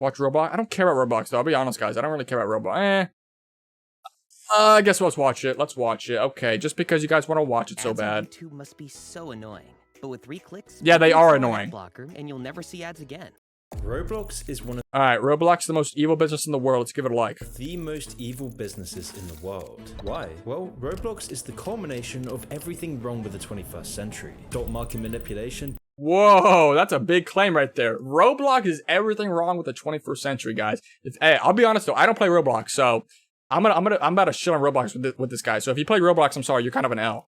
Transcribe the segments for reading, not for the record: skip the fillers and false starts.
Watch Roblox. I don't care about Roblox though. I'll be honest, guys. I don't really care about Roblox. I guess let's watch it. Let's watch it. Okay, just because you guys want to watch it so Ads on bad. YouTube must be so annoying. But with 3 clicks, Yeah, they you are can install an annoying. ad blocker, and you'll never see ads again. Roblox is one of Alright, Roblox is the most evil business in the world. Let's give it a like. the most evil businesses in the world. Why? Well, Roblox is the culmination of everything wrong with the 21st century. Stock market manipulation. Whoa, that's a big claim right there. Roblox is everything wrong with the 21st century, guys. Hey, I'll be honest though, I don't play Roblox, so I'm about to shit on Roblox with this guy. So if you play Roblox, I'm sorry, you're kind of an L.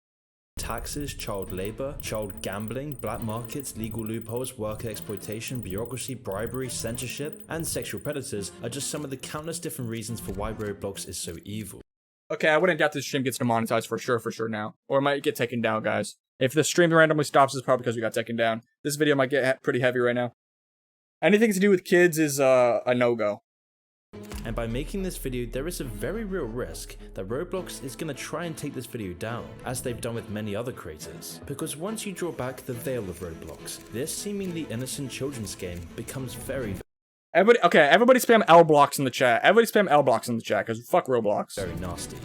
Taxes, child labor, child gambling, black markets, legal loopholes, worker exploitation, bureaucracy, bribery, censorship, and sexual predators are just some of the countless different reasons for why Roblox is so evil. Okay, I wouldn't doubt this stream gets demonetized for sure now. Or it might get taken down, guys. If the stream randomly stops, it's probably because we got taken down. This video might get pretty heavy right now. Anything to do with kids is a no-go. And by making this video, there is a very real risk that Roblox is going to try and take this video down, as they've done with many other creators. Because once you draw back the veil of Roblox, this seemingly innocent children's game becomes very Everybody spam ROBLOX in the chat. Everybody spam ROBLOX in the chat, because fuck Roblox. very nasty.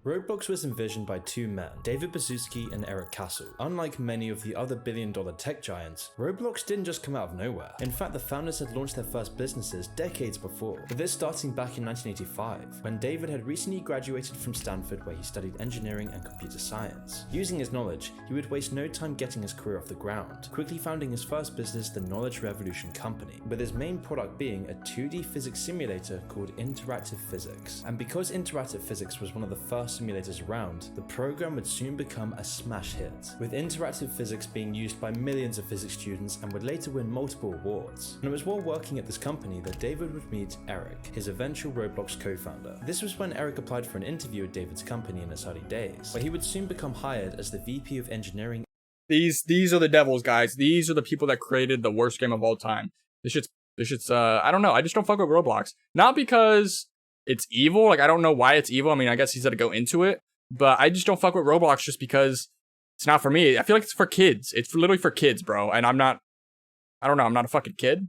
Roblox was envisioned by two men, David Baszucki and Eric Castle. Unlike many of the other billion-dollar tech giants, Roblox didn't just come out of nowhere. In fact, the founders had launched their first businesses decades before, with this starting back in 1985, when David had recently graduated from Stanford, where he studied engineering and computer science. Using his knowledge, he would waste no time getting his career off the ground, quickly founding his first business, the Knowledge Revolution Company, with his main product being a 2D physics simulator called Interactive Physics. And because Interactive Physics was one of the first simulators around, the program would soon become a smash hit, with interactive physics being used by millions of physics students and would later win multiple awards. And it was while working at this company that David would meet Eric, his eventual Roblox co-founder. This was when Eric applied for an interview at David's company in its early days, where he would soon become hired as the VP of Engineering. These are the devils, guys. These are the people that created the worst game of all time. This shit's I don't know. I just don't fuck with Roblox. Not because it's evil. Like, I don't know why it's evil. I mean, I guess he's had to go into it, but I just don't fuck with Roblox just because it's not for me. I feel like it's for kids. It's literally for kids, bro. And I don't know. I'm not a fucking kid,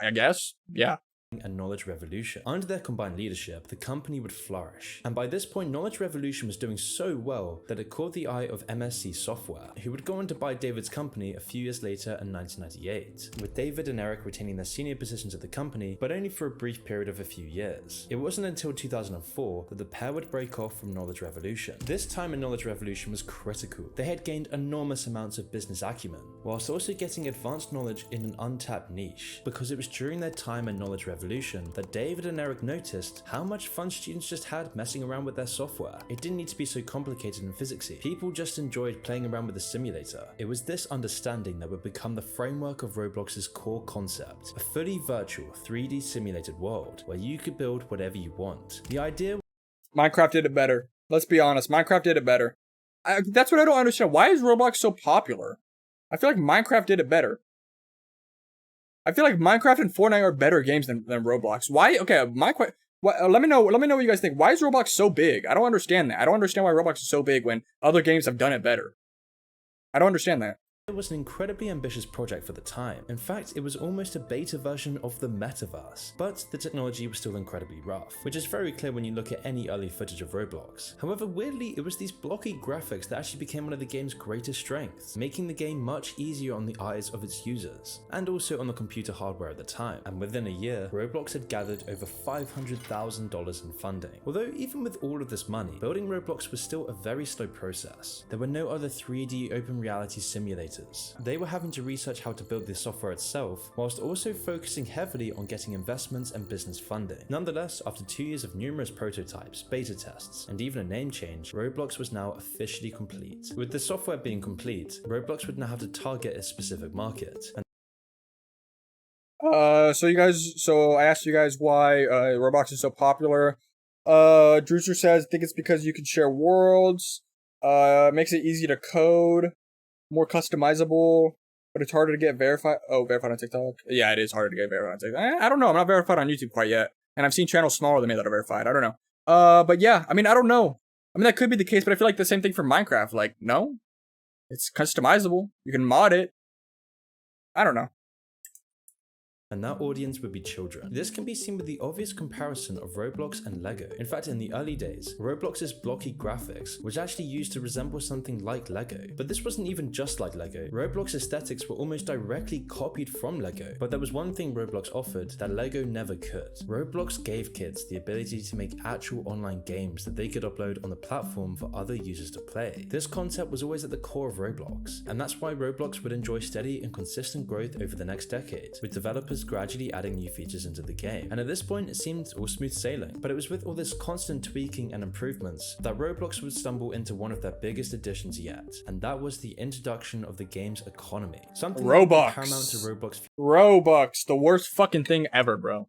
I guess. Yeah. And Knowledge Revolution. Under their combined leadership, the company would flourish. And by this point, Knowledge Revolution was doing so well that it caught the eye of MSC Software, who would go on to buy David's company a few years later in 1998, with David and Eric retaining their senior positions at the company, but only for a brief period of a few years. It wasn't until 2004 that the pair would break off from Knowledge Revolution. This time in Knowledge Revolution was critical. They had gained enormous amounts of business acumen, whilst also getting advanced knowledge in an untapped niche, because it was during their time in Knowledge Revolution that David and Eric noticed how much fun students just had messing around with their software. It didn't need to be so complicated and physicsy. People just enjoyed playing around with the simulator. It was this understanding that would become the framework of Roblox's core concept, a fully virtual 3D simulated world where you could build whatever you want. The idea Minecraft did it better. Let's be honest. Minecraft did it better. That's what I don't understand. Why is Roblox so popular? I feel like Minecraft did it better. I feel like Minecraft and Fortnite are better games than Roblox. Why? Okay, let me know what you guys think. Why is Roblox so big? I don't understand that. I don't understand why Roblox is so big when other games have done it better. I don't understand that. It was an incredibly ambitious project for the time. In fact, it was almost a beta version of the metaverse, but the technology was still incredibly rough, which is very clear when you look at any early footage of Roblox. However, weirdly, it was these blocky graphics that actually became one of the game's greatest strengths, making the game much easier on the eyes of its users, and also on the computer hardware at the time. And within a year, Roblox had gathered over $500,000 in funding. Although even with all of this money, building Roblox was still a very slow process. There were no other 3D open reality simulators. They were having to research how to build the software itself, whilst also focusing heavily on getting investments and business funding. Nonetheless, after 2 years of numerous prototypes, beta tests, and even a name change, Roblox was now officially complete. With the software being complete, Roblox would now have to target a specific market. So I asked you guys why Roblox is so popular. Drewster says, I think it's because you can share worlds, makes it easy to code, more customizable, but it's harder to get verified. Oh, verified on TikTok? Yeah, it is harder to get verified on TikTok. I don't know. I'm not verified on YouTube quite yet. And I've seen channels smaller than me that are verified. I don't know. But yeah, I mean, I don't know. I mean, that could be the case, but I feel like the same thing for Minecraft. Like, no, it's customizable. You can mod it. I don't know. and that audience would be children. This can be seen with the obvious comparison of Roblox and Lego. In fact, in the early days, Roblox's blocky graphics was actually used to resemble something like Lego. But this wasn't even just like Lego. Roblox aesthetics were almost directly copied from Lego. But there was one thing Roblox offered that Lego never could. Roblox gave kids the ability to make actual online games that they could upload on the platform for other users to play. This concept was always at the core of Roblox, and that's why Roblox would enjoy steady and consistent growth over the next decade, with developers gradually adding new features into the game. And at this point, it seemed all smooth sailing. But it was with all this constant tweaking and improvements that Roblox would stumble into one of their biggest additions yet, and that was the introduction of the game's economy. Something Robux. paramount to Robux, the worst fucking thing ever, bro.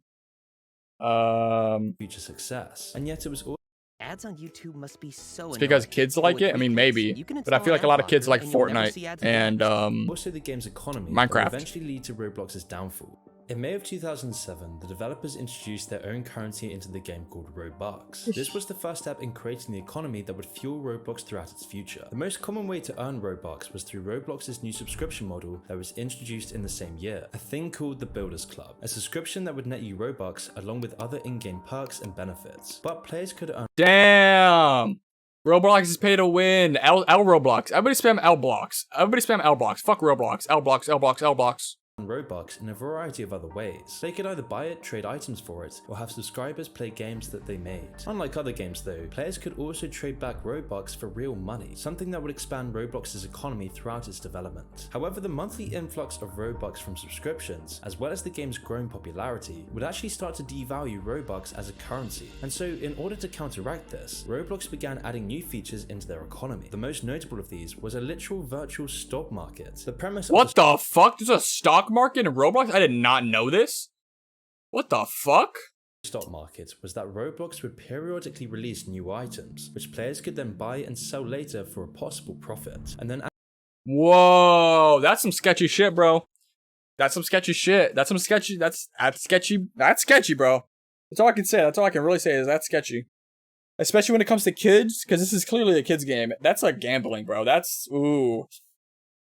Future success. And yet it was all Ads on YouTube must be so It's because annoying. kids But like with it? I mean, Free maybe. Clicks, you can But I install feel like a lot of ad kids like blocker and you'll never see Fortnite ads again. and, also the game's economy Minecraft. would eventually lead to Roblox's downfall. In May of 2007, the developers introduced their own currency into the game called Robux. This was the first step in creating the economy that would fuel Roblox throughout its future. The most common way to earn Robux was through Roblox's new subscription model that was introduced in the same year, a thing called the Builders Club, a subscription that would net you Robux along with other in-game perks and benefits. But players could earn damn! Roblox is pay to win. L Roblox. Everybody spam L blocks. Everybody spam L blocks. Fuck Roblox. L blocks, L blocks, L blocks. Robux in a variety of other ways. They could either buy it, trade items for it, or have subscribers play games that they made. Unlike other games though, players could also trade back Robux for real money, something that would expand Roblox's economy throughout its development. However, the monthly influx of Robux from subscriptions, as well as the game's growing popularity, would actually start to devalue Robux as a currency. And so, in order to counteract this, Roblox began adding new features into their economy. The most notable of these was a literal virtual stock market. The premise of What the fuck? There's a stock market in Roblox? I did not know this. What the fuck? stock market was that Roblox would periodically release new items, which players could then buy and sell later for a possible profit. And then whoa, that's some sketchy shit, bro. That's some sketchy shit. That's some sketchy. That's sketchy. That's sketchy, bro. That's all I can say. That's all I can really say is that's sketchy. Especially when it comes to kids, because this is clearly a kid's game. That's like gambling, bro. That's ooh.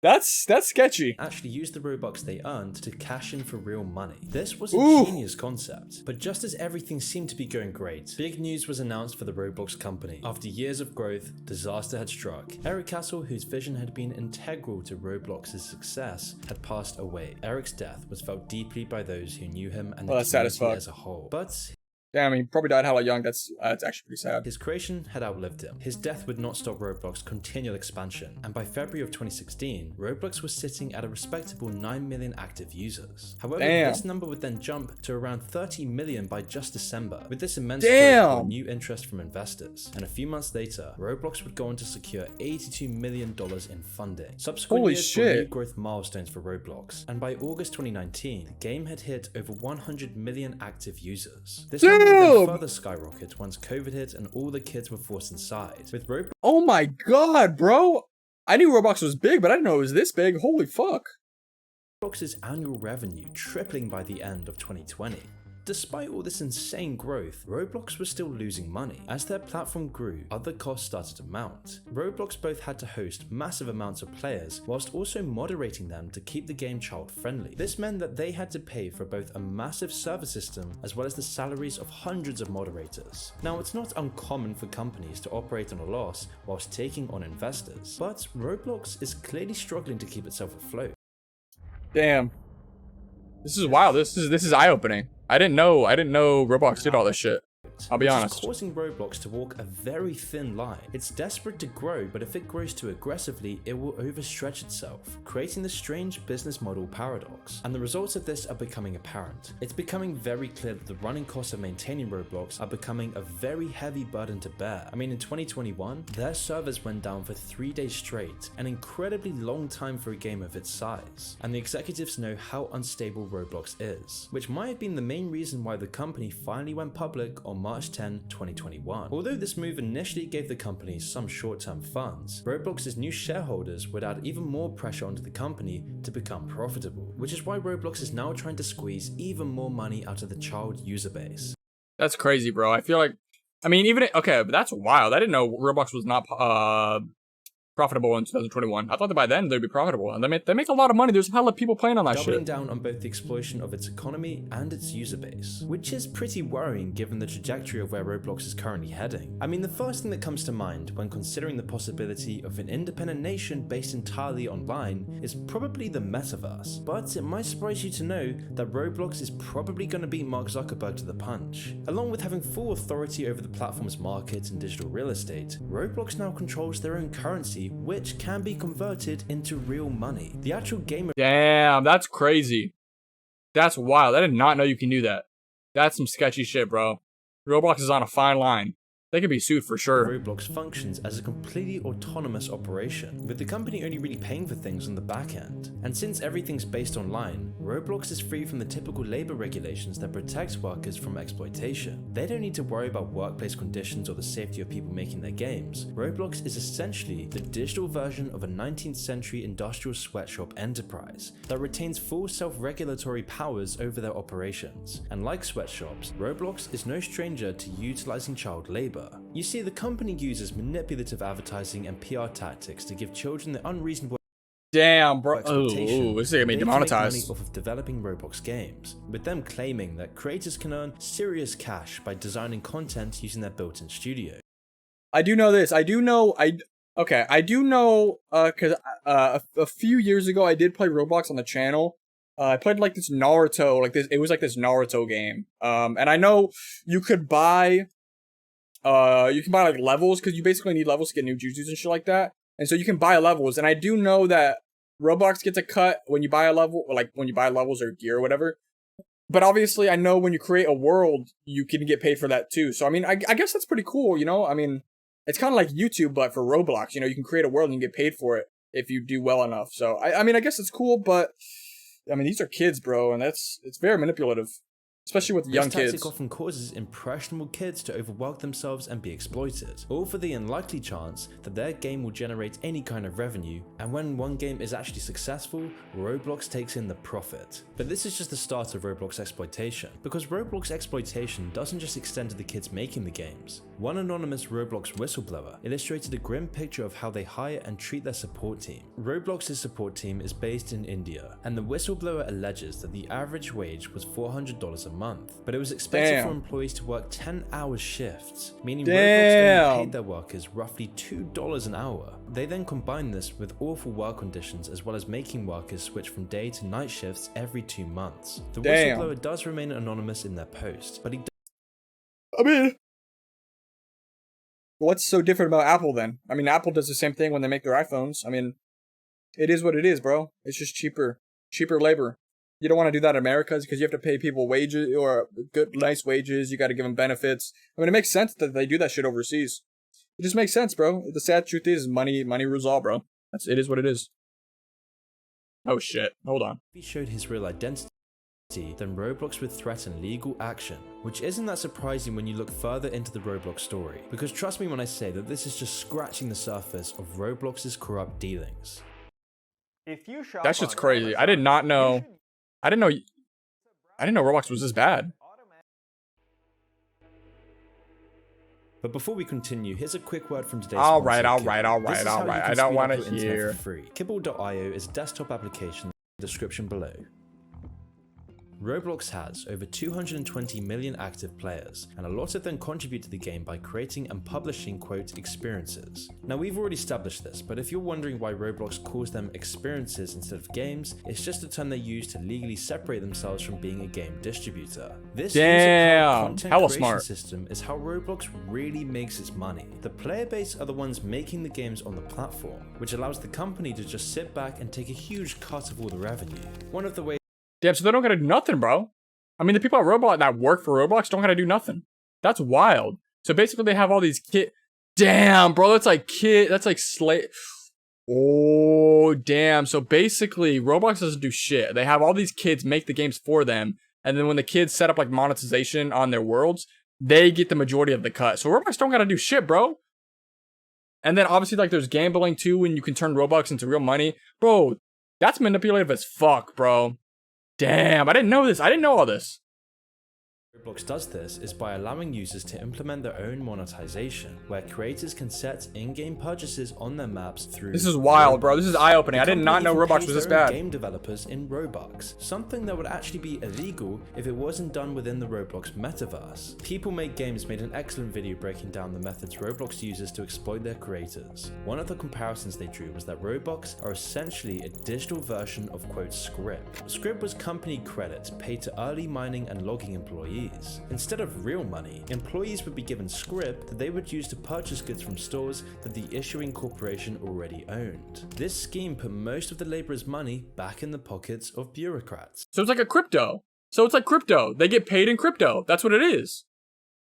That's sketchy. Actually use the Robux they earned to cash in for real money. This was a genius concept, but just as everything seemed to be going great, big news was announced for the Roblox company. After years of growth, disaster had struck. Eric Castle, whose vision had been integral to Roblox's success, had passed away. Eric's death was felt deeply by those who knew him and the community as a whole. But damn, he probably died hella young. That's actually pretty sad. his creation had outlived him. His death would not stop Roblox's continual expansion, and by February of 2016, Roblox was sitting at a respectable 9 million active users. However, this number would then jump to around 30 million by just December. With this immense growth and new interest from investors, and a few months later, Roblox would go on to secure $82 million in funding. Subsequent years brought new growth milestones for Roblox, and by August 2019, the game had hit over 100 million active users. This number would then further skyrocket once COVID hit and all the kids were forced inside. With Roblox, oh my god, bro! I knew Roblox was big, but I didn't know it was this big. Holy fuck! Roblox's annual revenue tripling by the end of 2020. Despite all this insane growth, Roblox was still losing money. As their platform grew, other costs started to mount. Roblox both had to host massive amounts of players, whilst also moderating them to keep the game child-friendly. This meant that they had to pay for both a massive server system, as well as the salaries of hundreds of moderators. Now, it's not uncommon for companies to operate on a loss whilst taking on investors, but Roblox is clearly struggling to keep itself afloat. Damn. This is wild. This is eye-opening. I didn't know Roblox did all this shit. I'll be honest. It's causing Roblox to walk a very thin line. It's desperate to grow, but if it grows too aggressively, it will overstretch itself, creating the strange business model paradox. And the results of this are becoming apparent. It's becoming very clear that the running costs of maintaining Roblox are becoming a very heavy burden to bear. I mean, in 2021, their servers went down for 3 days straight, an incredibly long time for a game of its size. And the executives know how unstable Roblox is, which might have been the main reason why the company finally went public on March 10, 2021. Although this move initially gave the company some short-term funds, Roblox's new shareholders would add even more pressure onto the company to become profitable, which is why Roblox is now trying to squeeze even more money out of the child user base. That's crazy, bro. I feel like, I mean, even okay, but that's wild. I didn't know Roblox was not profitable in 2021. I thought that by then they'd be profitable, and they make a lot of money. There's a hell of people playing on that doubling shit. down on both the exploitation of its economy and its user base, which is pretty worrying given the trajectory of where Roblox is currently heading. I mean, the first thing that comes to mind when considering the possibility of an independent nation based entirely online is probably the metaverse, but it might surprise you to know that Roblox is probably going to beat Mark Zuckerberg to the punch. Along with having full authority over the platform's market and digital real estate, Roblox now controls their own currency, which can be converted into real money. The actual game. Damn, that's crazy. That's wild. I did not know you can do that. That's some sketchy shit, bro. Roblox is on a fine line. They could be sued for sure. Roblox functions as a completely autonomous operation, with the company only really paying for things on the back end. And since everything's based online, Roblox is free from the typical labor regulations that protect workers from exploitation. They don't need to worry about workplace conditions or the safety of people making their games. Roblox is essentially the digital version of a 19th century industrial sweatshop enterprise that retains full self-regulatory powers over their operations. And like sweatshops, Roblox is no stranger to utilizing child labor. You see, the company uses manipulative advertising and PR tactics to give children the unreasonable damn, bro. expectation This is gonna be they can make money demonetized. off of developing Roblox games, with them claiming that creators can earn serious cash by designing content using their built-in studio. I do know this. I do know, cause a few years ago I did play Roblox on the channel. I played like this Naruto, it was like this Naruto game. And I know you could buy, like levels, because you basically need levels to get new jutsus and shit like that. And so you can buy levels, and I do know that Roblox gets a cut when you buy a level, like when you buy levels or gear or whatever. But obviously, I know when you create a world, you can get paid for that too. So I mean, I guess that's pretty cool, you know? I mean, it's kind of like YouTube, but for Roblox, you know, you can create a world and you can get paid for it if you do well enough. So I mean, I guess it's cool, but I mean, these are kids, bro, and it's very manipulative. Especially with young kids. This tactic often causes impressionable kids to overwork themselves and be exploited, all for the unlikely chance that their game will generate any kind of revenue, and when one game is actually successful, Roblox takes in the profit. But this is just the start of Roblox exploitation, because Roblox exploitation doesn't just extend to the kids making the games. One anonymous Roblox whistleblower illustrated a grim picture of how they hire and treat their support team. Roblox's support team is based in India, and the whistleblower alleges that the average wage was $400 a month, but it was expected for employees to work 10-hour shifts, meaning Roblox only paid their workers roughly $2 an hour. They then combined this with awful work conditions, as well as making workers switch from day to night shifts every 2 months. The whistleblower does remain anonymous in their post, but I mean, what's so different about Apple then? I mean, Apple does the same thing when they make their iPhones. I mean, it is what it is, bro. It's just cheaper labor. You don't want to do that in America because you have to pay people wages or good, nice wages. You got to give them benefits. I mean, it makes sense that they do that shit overseas. It just makes sense, bro. The sad truth is money rules all, bro. It is what it is. Oh shit, hold on. If he showed his real identity, then Roblox would threaten legal action, which isn't that surprising when you look further into the Roblox story, because trust me when I say that this is just scratching the surface of Roblox's corrupt dealings. That shit's crazy. I did not know. I didn't know Roblox was this bad. But before we continue, here's a quick word from today's All sponsor, right. Kibble. This is how you can I don't speed want up to your internet hear. for free. Kibble.io is a desktop application in the description below. Roblox has over 220 million active players, and a lot of them contribute to the game by creating and publishing, quote, experiences. Now, we've already established this, but if you're wondering why Roblox calls them experiences instead of games, it's just a term they use to legally separate themselves from being a game distributor. This content hella creation smart system is how Roblox really makes its money. The player base are the ones making the games on the platform, which allows the company to just sit back and take a huge cut of all the revenue. One of the ways Damn, so they don't gotta do nothing, bro. I mean, the people at Roblox that work for Roblox don't gotta do nothing. That's wild. So basically, they have all these Damn, bro, that's like slave. Oh, damn. So basically, Roblox doesn't do shit. They have all these kids make the games for them, and then when the kids set up like monetization on their worlds, they get the majority of the cut. So Roblox don't gotta do shit, bro. And then obviously, like, there's gambling too, and you can turn Robux into real money. Bro, that's manipulative as fuck, bro. Damn, I didn't know this. I didn't know all this. Roblox does this is by allowing users to implement their own monetization, where creators can set in-game purchases on their maps through. This is wild, bro. This is eye-opening. I did not know Roblox was this bad. Game developers in Robux, something that would actually be illegal if it wasn't done within the Roblox metaverse. People Make Games made an excellent video breaking down the methods Roblox uses to exploit their creators. One of the comparisons they drew was that Robux are essentially a digital version of quote Script. Script was company credit paid to early mining and logging employees. Instead of real money, employees would be given script that they would use to purchase goods from stores that the issuing corporation already owned. This scheme put most of the laborers' money back in the pockets of bureaucrats. So it's like a crypto. So it's like crypto. They get paid in crypto. That's what it is.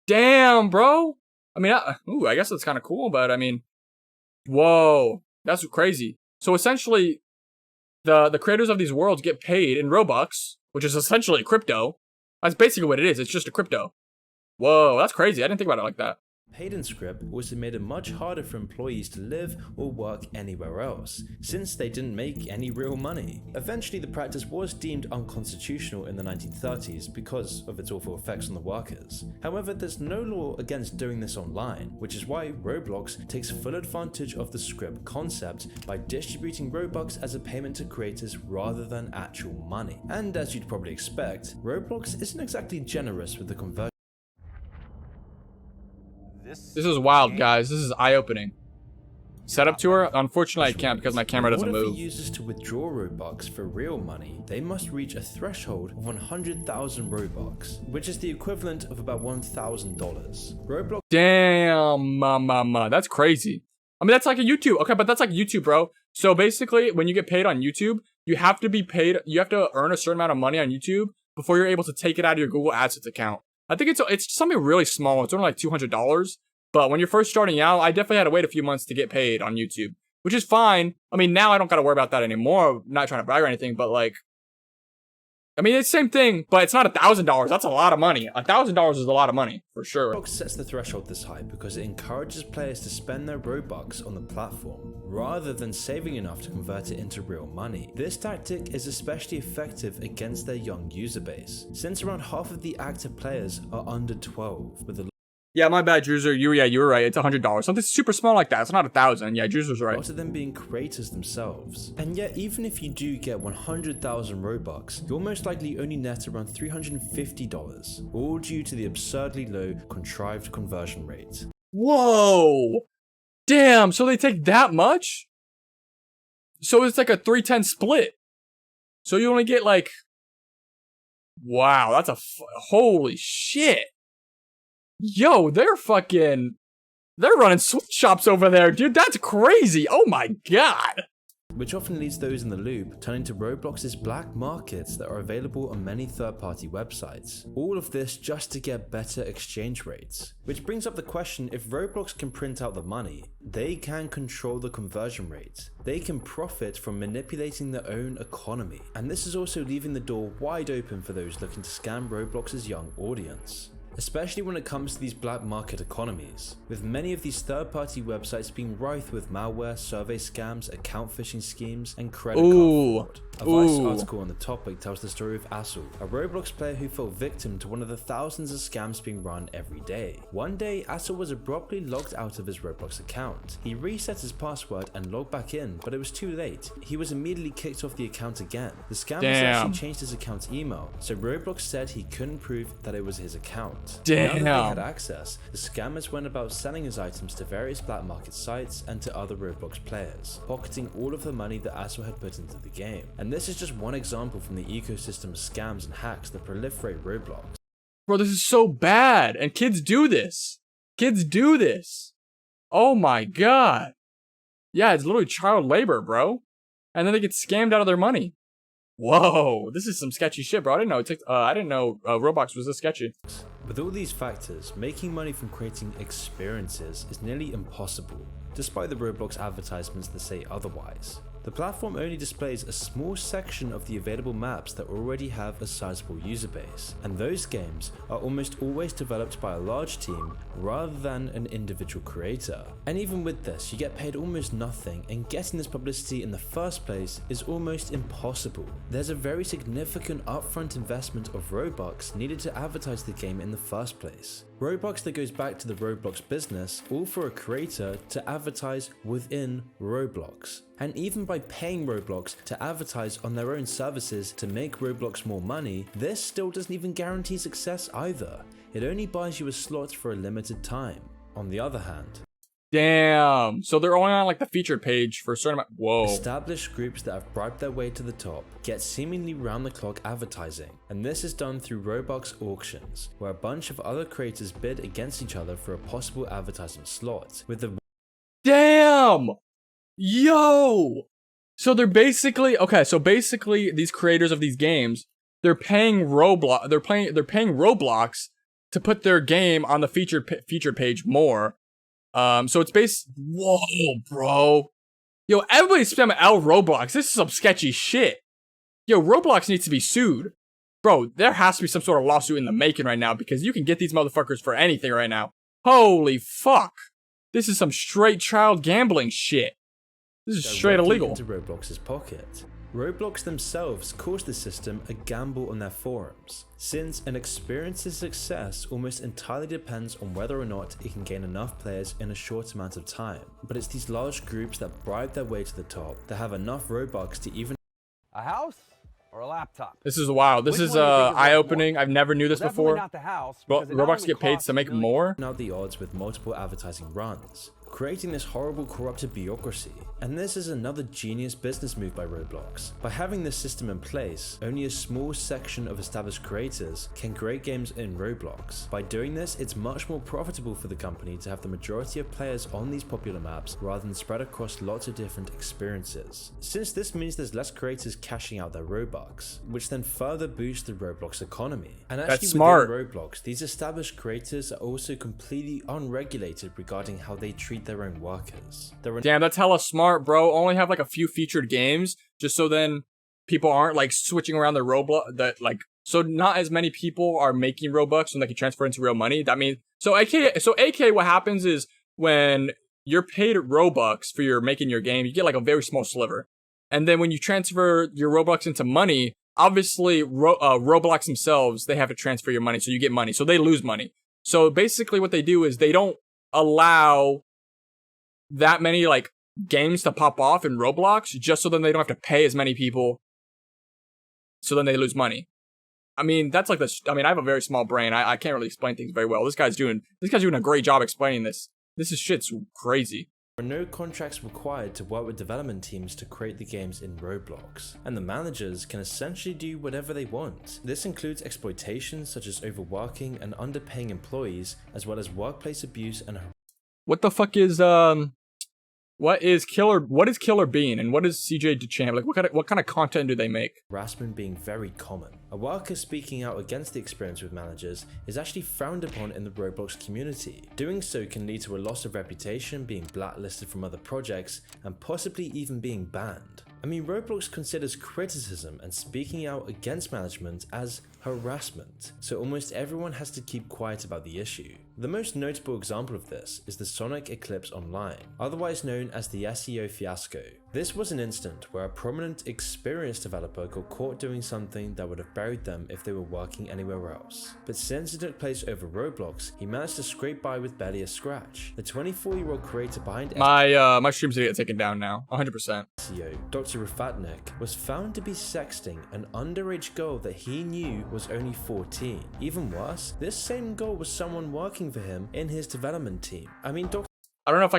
Damn, bro. I mean, I guess that's kind of cool, but I mean, whoa, that's crazy. So essentially, the creators of these worlds get paid in Robux, which is essentially crypto. That's basically what it is. It's just a crypto. Whoa, that's crazy. I didn't think about it like that. Paid in script also made it much harder for employees to live or work anywhere else, since they didn't make any real money. Eventually, the practice was deemed unconstitutional in the 1930s because of its awful effects on the workers. However, there's no law against doing this online, which is why Roblox takes full advantage of the script concept by distributing Robux as a payment to creators rather than actual money. And as you'd probably expect, Roblox isn't exactly generous with the conversion. This is wild, guys. This is eye-opening. Setup tour? Unfortunately, I can't because my camera doesn't move. In order for users to withdraw Robux for real money, they must reach a threshold of 100,000 Robux, which is the equivalent of about $1,000. Roblox. Damn, that's crazy. I mean, that's like a YouTube. Okay, but that's like YouTube, bro. So basically, when you get paid on YouTube, you have to be paid. You have to earn a certain amount of money on YouTube before you're able to take it out of your Google AdSense account. I think it's something really small. It's only like $200. But when you're first starting out, I definitely had to wait a few months to get paid on YouTube, which is fine. I mean, now I don't got to worry about that anymore. I'm not trying to brag or anything, but like, I mean, it's the same thing, but it's not $1,000. That's a lot of money. $1,000 is a lot of money, for sure. Roblox sets the threshold this high because it encourages players to spend their Robux on the platform, rather than saving enough to convert it into real money. This tactic is especially effective against their young user base, since around half of the active players are under 12, with a Yeah, my bad, Druzer. You were right. It's $100. Something super small like that. It's not 1,000. Yeah, Druzer's right. Most of them being creators themselves. And yet, even if you do get 100,000 Robux, you'll most likely only net around $350, all due to the absurdly low contrived conversion rate. Whoa! Damn, so they take that much? So it's like a 3-10 split. So you only get like... Wow, that's holy shit. Yo, they're running sweatshops over there, dude. That's crazy. Oh my god. Which often leads those in the loop turning to Roblox's black markets that are available on many third-party websites. All of this just to get better exchange rates. Which brings up the question, if Roblox can print out the money, they can control the conversion rate. They can profit from manipulating their own economy. And this is also leaving the door wide open for those looking to scam Roblox's young audience. Especially when it comes to these black market economies, with many of these third-party websites being rife with malware, survey scams, account phishing schemes, and credit card fraud. A Vice article on the topic tells the story of Asul, a Roblox player who fell victim to one of the thousands of scams being run every day. One day, Asul was abruptly logged out of his Roblox account. He reset his password and logged back in, but it was too late. He was immediately kicked off the account again. The scammers actually changed his account email, so Roblox said he couldn't prove that it was his account. Now that they had access, the scammers went about selling his items to various black market sites and to other Roblox players, pocketing all of the money that Asul had put into the game. And this is just one example from the ecosystem of scams and hacks that proliferate Roblox. Bro, this is so bad, and kids do this. Kids do this. Oh my god. Yeah, it's literally child labor, bro. And then they get scammed out of their money. Whoa, this is some sketchy shit, bro. I didn't know Roblox was this sketchy. With all these factors, making money from creating experiences is nearly impossible, despite the Roblox advertisements that say otherwise. The platform only displays a small section of the available maps that already have a sizable user base, and those games are almost always developed by a large team rather than an individual creator. And even with this, you get paid almost nothing, and getting this publicity in the first place is almost impossible. There's a very significant upfront investment of Robux needed to advertise the game in the first place. Robux that goes back to the Roblox business, all for a creator to advertise within Roblox. And even by paying Roblox to advertise on their own services to make Roblox more money, this still doesn't even guarantee success either. It only buys you a slot for a limited time. On the other hand, damn. So they're only on like the featured page for a certain amount. Whoa. established groups that have bribed their way to the top get seemingly round-the-clock advertising, and this is done through Robux auctions, where a bunch of other creators bid against each other for a possible advertisement slot, with the Damn. Yo. So they're basically okay. So basically, these creators of these games, they're paying Roblox. They're paying Roblox to put their game on the featured page more. So it's whoa, bro. Yo, everybody's spamming out Roblox. This is some sketchy shit. Yo, Roblox needs to be sued. Bro, there has to be some sort of lawsuit in the making right now because you can get these motherfuckers for anything right now. Holy fuck. This is some straight child gambling shit. This is straight illegal. Into Roblox's pocket. Roblox themselves calls the system a gamble on their forums, since an experience's success almost entirely depends on whether or not it can gain enough players in a short amount of time. But it's these large groups that bribe their way to the top that have enough Robux to even a house or a laptop. This is wild. This is eye-opening. I've never knew this before. Not the house. Roblox get paid to make more. Out the odds with multiple advertising runs, creating this horrible corrupted bureaucracy. And this is another genius business move by Roblox. By having this system in place, only a small section of established creators can create games in Roblox. By doing this, it's much more profitable for the company to have the majority of players on these popular maps rather than spread across lots of different experiences. Since this means there's less creators cashing out their Robux, which then further boosts the Roblox economy. And actually That's smart. within Roblox, these established creators are also completely unregulated regarding how they treat their own workers. Damn, that's hella smart, bro. Only have like a few featured games just so then people aren't like switching around their Roblox, so not as many people are making Robux and they can transfer into real money. That means so AK what happens is when you're paid Robux for making your game, you get like a very small sliver. And then when you transfer your Robux into money, obviously Roblox themselves, they have to transfer your money, so you get money. So they lose money. So basically what they do is they don't allow that many like games to pop off in Roblox just so then they don't have to pay as many people, so then they lose money. I mean, that's like I have a very small brain. I can't really explain things very well. This guy's doing a great job explaining this. Shit's crazy. There are no contracts required to work with development teams to create the games in Roblox, and the managers can essentially do whatever they want. This includes exploitation such as overworking and underpaying employees, as well as workplace abuse and what the fuck is what is Killer Bean and what is CJ DeChamp? Like what kind of content do they make? harassment being very common. A worker speaking out against the experience with managers is actually frowned upon in the Roblox community. Doing so can lead to a loss of reputation, being blacklisted from other projects, and possibly even being banned. I mean, Roblox considers criticism and speaking out against management as harassment, so almost everyone has to keep quiet about the issue. The most notable example of this is the Sonic Eclipse Online, otherwise known as the SEO fiasco. This was an incident where a prominent, experienced developer got caught doing something that would have buried them if they were working anywhere else. But since it took place over Roblox, he managed to scrape by with barely a scratch. The 24-year-old creator behind my stream's gonna get taken down now, 100%. SEO, Dr. Rufatnik, was found to be sexting an underage girl that he knew was only 14. Even worse, this same girl was someone working for him in his development team. I mean, I don't know if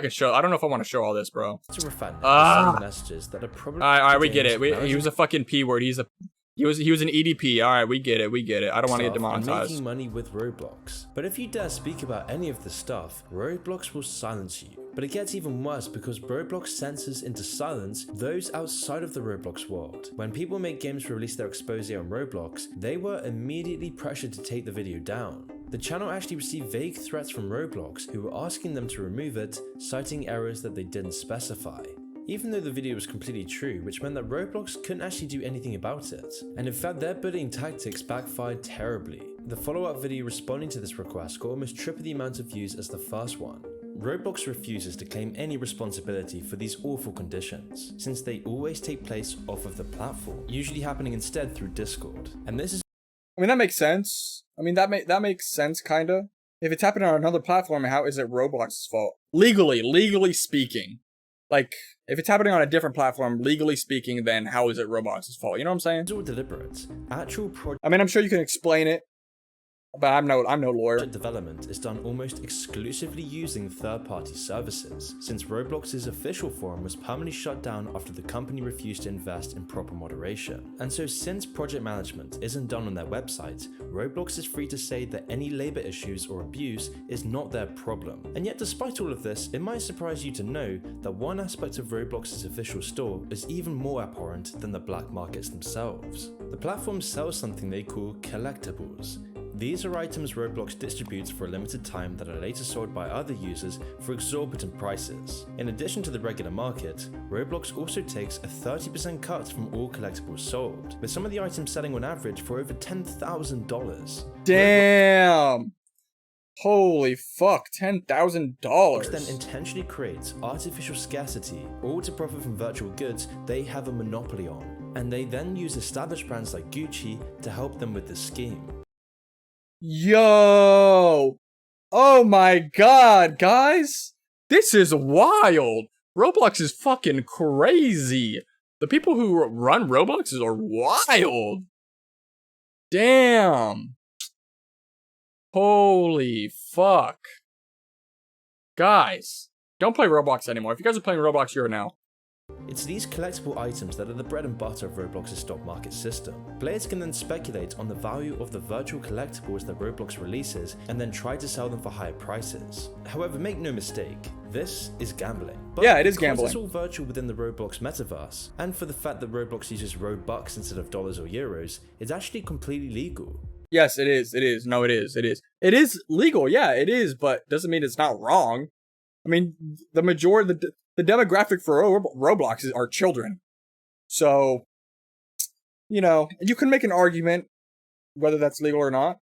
I want to show all this, bro. Dr. Rufatnik messages that are probably Alright, we get it. He was a fucking P word. He was an EDP. Alright, we get it. I don't want to get demonetized. Making money with Roblox. But if you dare speak about any of this stuff, Roblox will silence you. But it gets even worse because Roblox censors into silence those outside of the Roblox world. When people make games to release their expose on Roblox, they were immediately pressured to take the video down. The channel actually received vague threats from Roblox, who were asking them to remove it, citing errors that they didn't specify. even though the video was completely true, which meant that Roblox couldn't actually do anything about it. And in fact, their bullying tactics backfired terribly. The follow-up video responding to this request got almost triple the amount of views as the first one. Roblox refuses to claim any responsibility for these awful conditions, since they always take place off of the platform, usually happening instead through Discord. And this is I mean, that makes sense. I mean, that makes sense, kinda. If it's happening on another platform, how is it Roblox's fault? Legally speaking. Like, if it's happening on a different platform, legally speaking, then how is it Roblox's fault? You know what I'm saying? all deliberate. Actual project I mean, I'm sure you can explain it, but I'm no lawyer. development is done almost exclusively using third-party services, since Roblox's official forum was permanently shut down after the company refused to invest in proper moderation. And so since project management isn't done on their website, Roblox is free to say that any labor issues or abuse is not their problem. And yet despite all of this, it might surprise you to know that one aspect of Roblox's official store is even more abhorrent than the black markets themselves. The platform sells something they call collectibles. These are items Roblox distributes for a limited time that are later sold by other users for exorbitant prices. In addition to the regular market, Roblox also takes a 30% cut from all collectibles sold, with some of the items selling on average for over $10,000. Damn! Holy fuck, $10,000. Roblox then intentionally creates artificial scarcity, all to profit from virtual goods they have a monopoly on, and they then use established brands like Gucci to help them with this scheme. Yo! Oh my god, guys! This is wild! Roblox is fucking crazy! The people who run Roblox are wild! Damn! Holy fuck. Guys, don't play Roblox anymore. If you guys are playing Roblox, you're now. It's these collectible items that are the bread and butter of Roblox's stock market system. Players can then speculate on the value of the virtual collectibles that Roblox releases and then try to sell them for higher prices. However, make no mistake, this is gambling. But yeah, it is because gambling. It's all virtual within the Roblox metaverse, and for the fact that Roblox uses Robux instead of dollars or euros, it's actually completely legal. Yes, it is. It is. No, it is. It is. It is legal. Yeah, it is, but doesn't mean it's not wrong. I mean, the majority, the demographic for Roblox are children. So, you know, you can make an argument whether that's legal or not.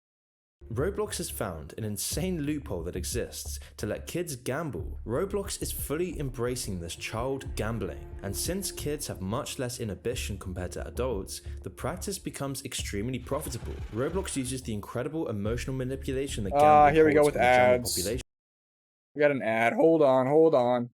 Roblox has found an insane loophole that exists to let kids gamble. Roblox is fully embracing this child gambling, and since kids have much less inhibition compared to adults, the practice becomes extremely profitable. Roblox uses the incredible emotional manipulation that gambling here we go holds with in the general ads. population. We got an ad. Hold on.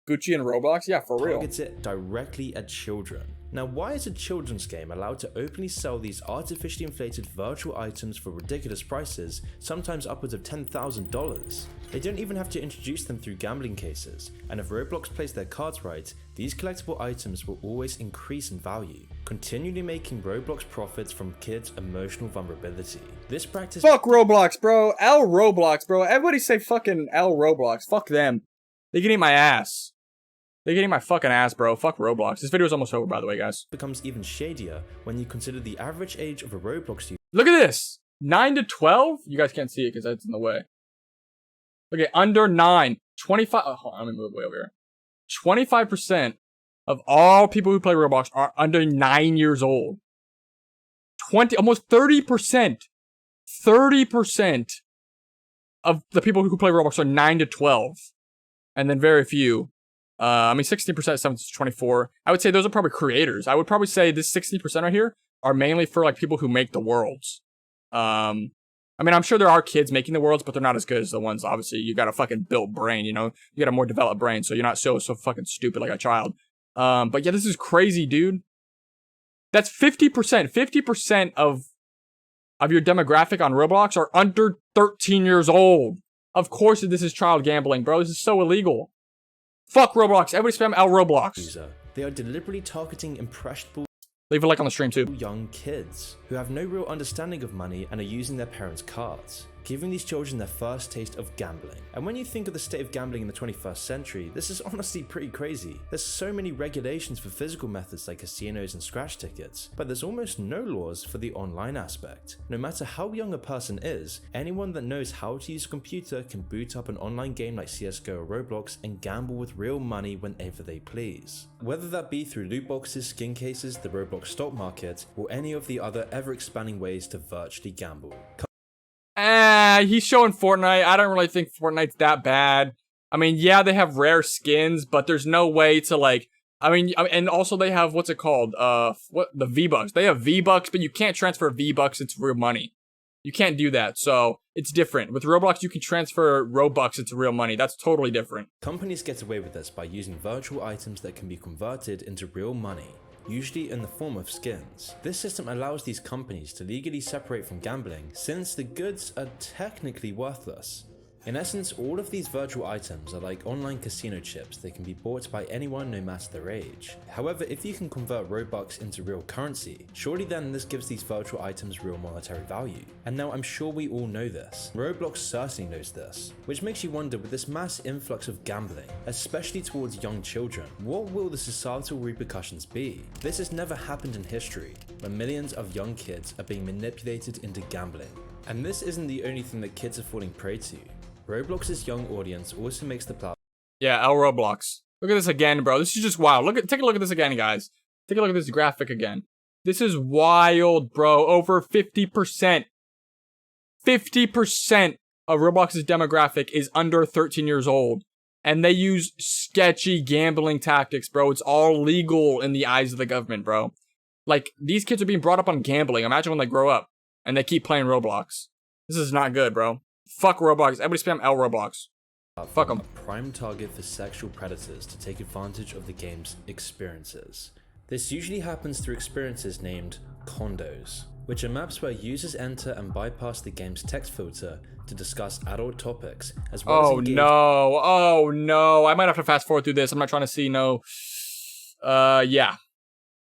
Gucci and Roblox? Yeah, for real. Targets it directly at children. Now, why is a children's game allowed to openly sell these artificially inflated virtual items for ridiculous prices, sometimes upwards of $10,000? They don't even have to introduce them through gambling cases, and if Roblox plays their cards right, these collectible items will always increase in value, continually making Roblox profits from kids' emotional vulnerability. This practice— Fuck Roblox, bro. L Roblox, bro. Everybody say fucking L Roblox. Fuck them. They can eat my ass. They can eat my fucking ass, bro. Fuck Roblox. This video is almost over, by the way, guys. becomes even shadier when you consider the average age of a Roblox user. Look at this. 9 to 12? You guys can't see it because that's in the way. Okay, under 9. 25. Oh, hold on, let me move way over here. 25% of all people who play Roblox are under 9 years old. Almost 30%. 30% of the people who play Roblox are 9 to 12. And then very few. 16% 7 to 24. I would say those are probably creators. I would probably say this 60% right here are mainly for like people who make the worlds. I'm sure there are kids making the worlds, but they're not as good as the ones, obviously. You got a fucking built brain, you know? You got a more developed brain, so you're not so fucking stupid like a child. But yeah, this is crazy, dude. That's 50%. 50% of your demographic on Roblox are under 13 years old. Of course this is child gambling, bro. This is so illegal. Fuck Roblox. Everybody spam L Roblox. They are deliberately targeting impressionable Leave a like on the stream too. young kids who have no real understanding of money and are using their parents' cards. giving these children their first taste of gambling. And when you think of the state of gambling in the 21st century, this is honestly pretty crazy. There's so many regulations for physical methods like casinos and scratch tickets, but there's almost no laws for the online aspect. No matter how young a person is, anyone that knows how to use a computer can boot up an online game like CSGO or Roblox and gamble with real money whenever they please. Whether that be through loot boxes, skin cases, the Roblox stock market, or any of the other ever-expanding ways to virtually gamble. He's showing Fortnite. I don't really think Fortnite's that bad. I mean, yeah, they have rare skins, but there's no way to like, and also they have, what's it called? The V-Bucks. They have V-Bucks, but you can't transfer V-Bucks into real money. You can't do that, so it's different. With Roblox, you can transfer Robux into real money. That's totally different. Companies get away with this by using virtual items that can be converted into real money, usually in the form of skins. This system allows these companies to legally separate from gambling since the goods are technically worthless. In essence, all of these virtual items are like online casino chips that can be bought by anyone no matter their age. However, if you can convert Robux into real currency, surely then this gives these virtual items real monetary value. And now I'm sure we all know this. Roblox certainly knows this, which makes you wonder, with this mass influx of gambling, especially towards young children, what will the societal repercussions be? This has never happened in history, when millions of young kids are being manipulated into gambling. And this isn't the only thing that kids are falling prey to. Roblox's young audience also makes the platform. Yeah, Roblox. Look at this again, bro. This is just wild. Take a look at this again, guys. Take a look at this graphic again. This is wild, bro. Over 50%. 50% of Roblox's demographic is under 13 years old. And they use sketchy gambling tactics, bro. It's all legal in the eyes of the government, bro. Like, these kids are being brought up on gambling. Imagine when they grow up and they keep playing Roblox. This is not good, bro. Fuck Roblox. Everybody spam Roblox. Fuck them. A prime target for sexual predators to take advantage of the game's experiences. This usually happens through experiences named condos, which are maps where users enter and bypass the game's text filter to discuss adult topics, as well as engage. Oh no. I might have to fast forward through this. I'm not trying to see no. Yeah.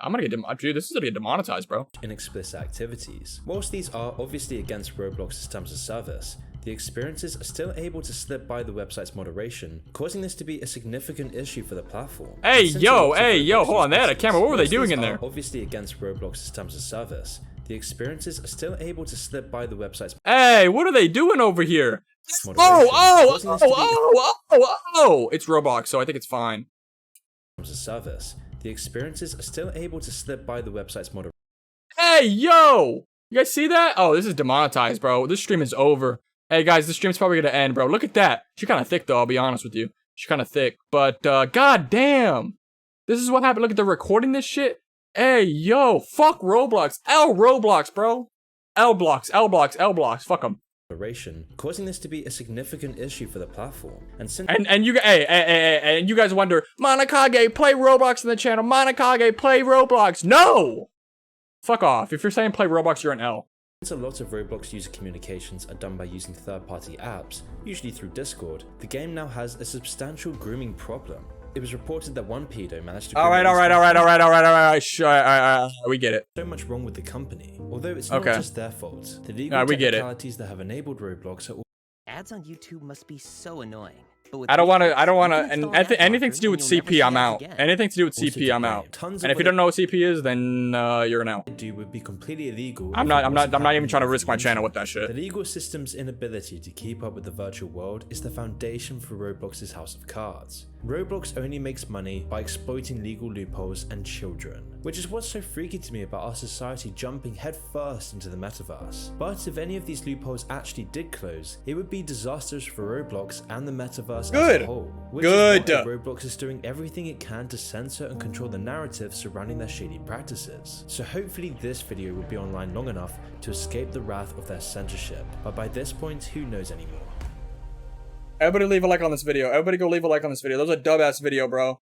I'm gonna get dude, this is gonna get demonetized, bro. In explicit activities. Whilst these are obviously against Roblox's terms of service, the experiences are still able to slip by the website's moderation, causing this to be a significant issue for the platform. Hey, yo, hold on, they had a camera. What were they doing in there? Obviously against Roblox's terms of service, the experiences are still able to slip by the website's. Hey, what are they doing over here? It's Roblox, so I think it's fine. Terms of service. The experiences are still able to slip by the website's moderation. Hey, yo! You guys see that? Oh, this is demonetized, bro. This stream is over. Hey, guys, this stream's probably gonna end, bro. Look at that. She's kind of thick, though, I'll be honest with you. She's kind of thick. But, god damn! This is what happened. Look at, they're recording this shit. Hey, yo! Fuck Roblox. Roblox, bro. L-blocks. Fuck them. Causing this to be a significant issue for the platform. And you guys wonder, Monokage, play Roblox in the channel. Monokage, play Roblox. No! Fuck off. If you're saying play Roblox, you're an L. Since a lot of Roblox user communications are done by using third-party apps, usually through Discord, the game now has a substantial grooming problem. It was reported that one pedo managed to. All right. We get it. So much wrong with the company, although it's not just their fault. The legal technicalities that have enabled Roblox are. Ads on YouTube must be so annoying. I don't want to, and anything to do with CP, I'm out. Anything to do with CP, I'm out. And if you don't know what CP is, then you're an L. Would be completely illegal. I'm not even trying to risk my channel with that shit. The legal system's inability to keep up with the virtual world is the foundation for Roblox's House of Cards. Roblox only makes money by exploiting legal loopholes and children, which is what's so freaky to me about our society jumping headfirst into the metaverse. But if any of these loopholes actually did close, it would be disastrous for Roblox and the metaverse as a whole. Which is why Roblox is doing everything it can to censor and control the narrative surrounding their shady practices. So hopefully this video will be online long enough to escape the wrath of their censorship, but by this point, who knows anymore. Everybody leave a like on this video. Everybody go leave a like on this video. That was a dub-ass video, bro.